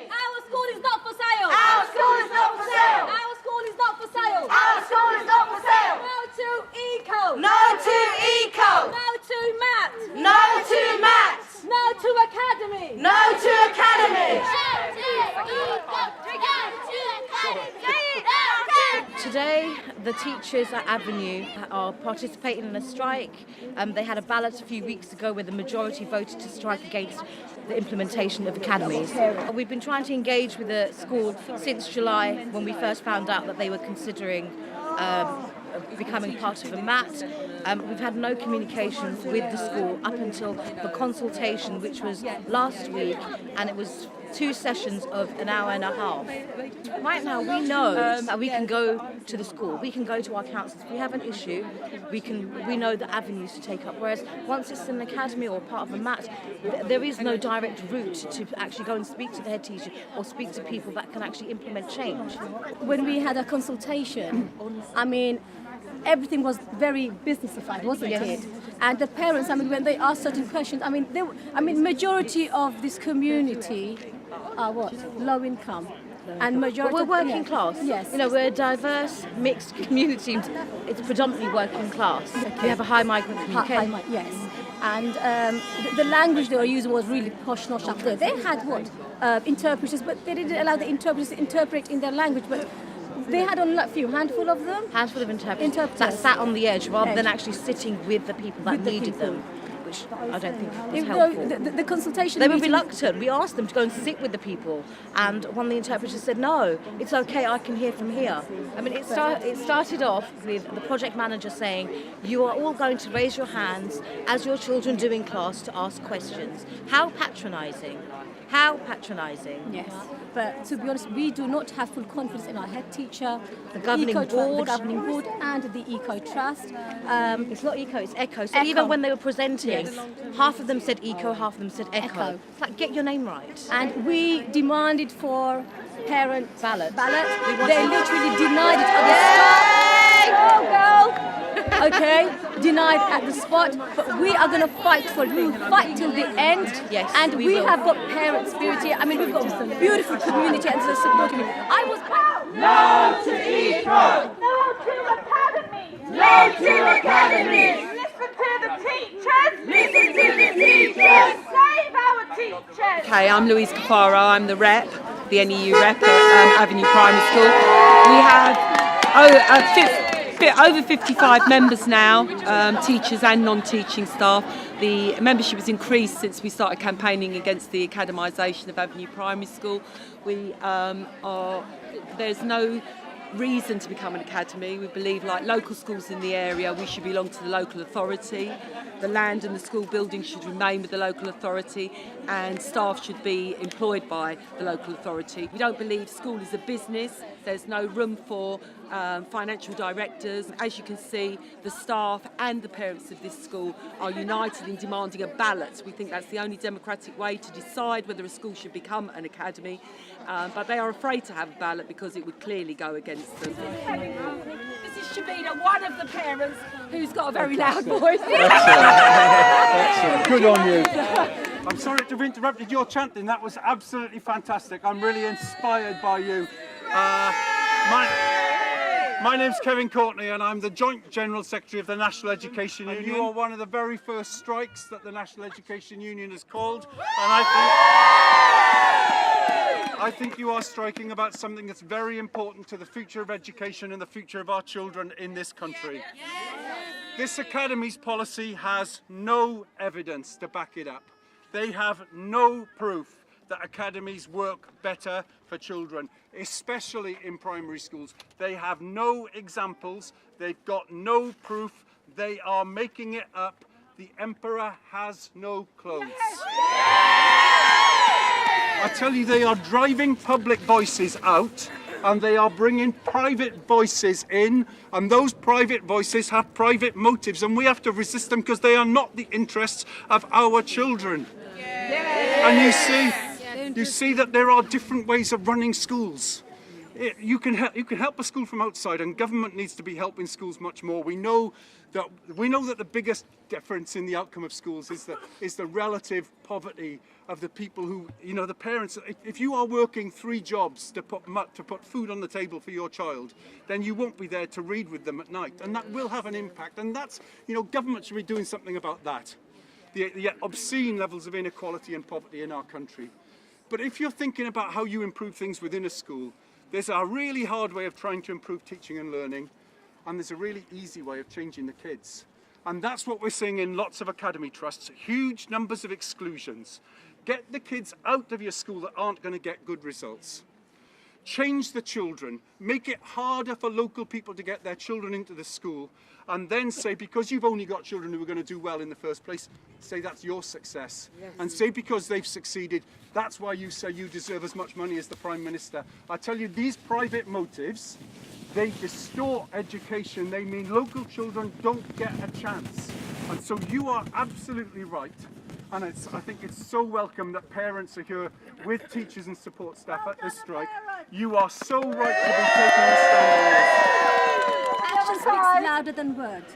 Our school is not for sale. Our school is not for sale. Our school is not for sale. Our school is not for sale. No to eco. No to eco. No to math. No to maths. No to academy. No to academy. Today, the teachers at Avenue are participating in a strike. They had a ballot a few weeks ago where the majority voted to strike against the implementation of academies. We've been trying to engage with the school since July when we first found out that they were considering becoming part of a MAT. We've had no communication with the school up until the consultation, which was last week, and it was 2 sessions of an hour and a half. Right now we know that we can go to the school, we can go to our councillors. If we have an issue, we know the avenues to take up, whereas once it's an academy or part of a MAT, there is no direct route to actually go and speak to the head teacher or speak to people that can actually implement change. When we had a consultation, I mean, everything was very businessified, wasn't it? And the parents, I mean, when they asked certain questions, I mean, majority of this community are what? Low income. And majority. But we're working class. Yes. You know, we're a diverse, mixed community. It's predominantly working class. Okay. We have a high migrant community. Yes. And the language they were using was really posh, nosh up there. They had what? Interpreters, but they didn't allow the interpreters to interpret in their language. But they had only a few handful of them. Handful of interpreters that sat on the edge rather than actually sitting with the people that needed them, which I don't think was helpful. The consultation. They were reluctant. We asked them to go and sit with the people, and one of the interpreters said, "No, it's okay. I can hear from here." I mean, it started off with the project manager saying, "You are all going to raise your hands as your children do in class to ask questions." How patronising! How patronising! Yes, but to be honest, we do not have full confidence in our head teacher, the governing board, and the Eco Trust. It's not Eco, it's Echo. So even when they were presenting, half of them said Eco, half of them said Echo. It's like, get your name right. And we demanded for parent ballot. They literally denied it at the spot. Go, girl. Okay, denied at the spot, but we are going to fight for it. We will fight till the end. Yes, and we have got parent spirit here. I mean, we've got a beautiful community and so supporting me. I was no to eco. No to academy. No to academy. Listen to the teachers. Listen to the teachers. Save our teachers. Okay, I'm Louise. I'm the rep, the NEU rep at Avenue Primary School. We have over 55 members now, teachers and non-teaching staff. The membership has increased since we started campaigning against the academisation of Avenue Primary School. There's no reason to become an academy. We believe, like local schools in the area, we should belong to the local authority. The land and the school building should remain with the local authority, and staff should be employed by the local authority. We don't believe school is a business. There's no room for financial directors. As you can see, the staff and the parents of this school are united in demanding a ballot. We think that's the only democratic way to decide whether a school should become an academy, but they are afraid to have a ballot because it would clearly go against them. This is Shabina, one of the parents who's got a very loud voice. Excellent. Good on you. I'm sorry to have interrupted your chanting. That was absolutely fantastic. I'm really inspired by you. My name's Kevin Courtney and I'm the Joint General Secretary of the National Education Union. You are one of the very first strikes that the National Education Union has called, and I think you are striking about something that's very important to the future of education and the future of our children in this country. This Academy's policy has no evidence to back it up. They have no proof that academies work better for children, especially in primary schools. They have no examples, they've got no proof, they are making it up. The emperor has no clothes. I tell you, they are driving public voices out and they are bringing private voices in, and those private voices have private motives, and we have to resist them because they are not the interests of our children. And you see that there are different ways of running schools. You can help a school from outside, and government needs to be helping schools much more. We know that the biggest difference in the outcome of schools is the relative poverty of the people who, the parents. If you are working 3 jobs to put food on the table for your child, then you won't be there to read with them at night, and that will have an impact. And that's, government should be doing something about that. The obscene levels of inequality and poverty in our country. But if you're thinking about how you improve things within a school, there's a really hard way of trying to improve teaching and learning, and there's a really easy way of changing the kids. And that's what we're seeing in lots of academy trusts, huge numbers of exclusions. Get the kids out of your school that aren't going to get good results. Change the children, make it harder for local people to get their children into the school, and then say, because you've only got children who are going to do well in the first place, say that's your success. Yes. And say because they've succeeded, that's why you say you deserve as much money as the Prime Minister. I tell you, these private motives, they distort education. They mean local children don't get a chance. And so you are absolutely right. And I think it's so welcome that parents are here with teachers and support staff at this strike. You are so right to be taking a stand on this. Action speaks louder than words.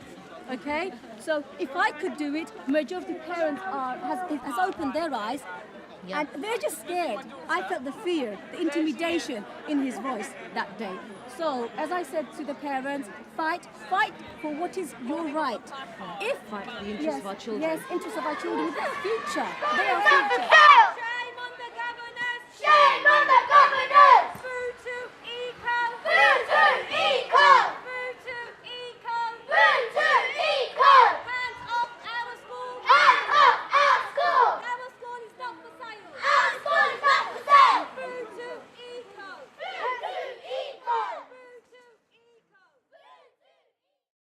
Okay? So if I could do it, majority of parents has opened their eyes. And they're just scared. I felt the fear, the intimidation in his voice that day. So, as I said to the parents, fight for what is your right. Fight for the interests of our children. Yes, interests of our children. They're our future. They are our future.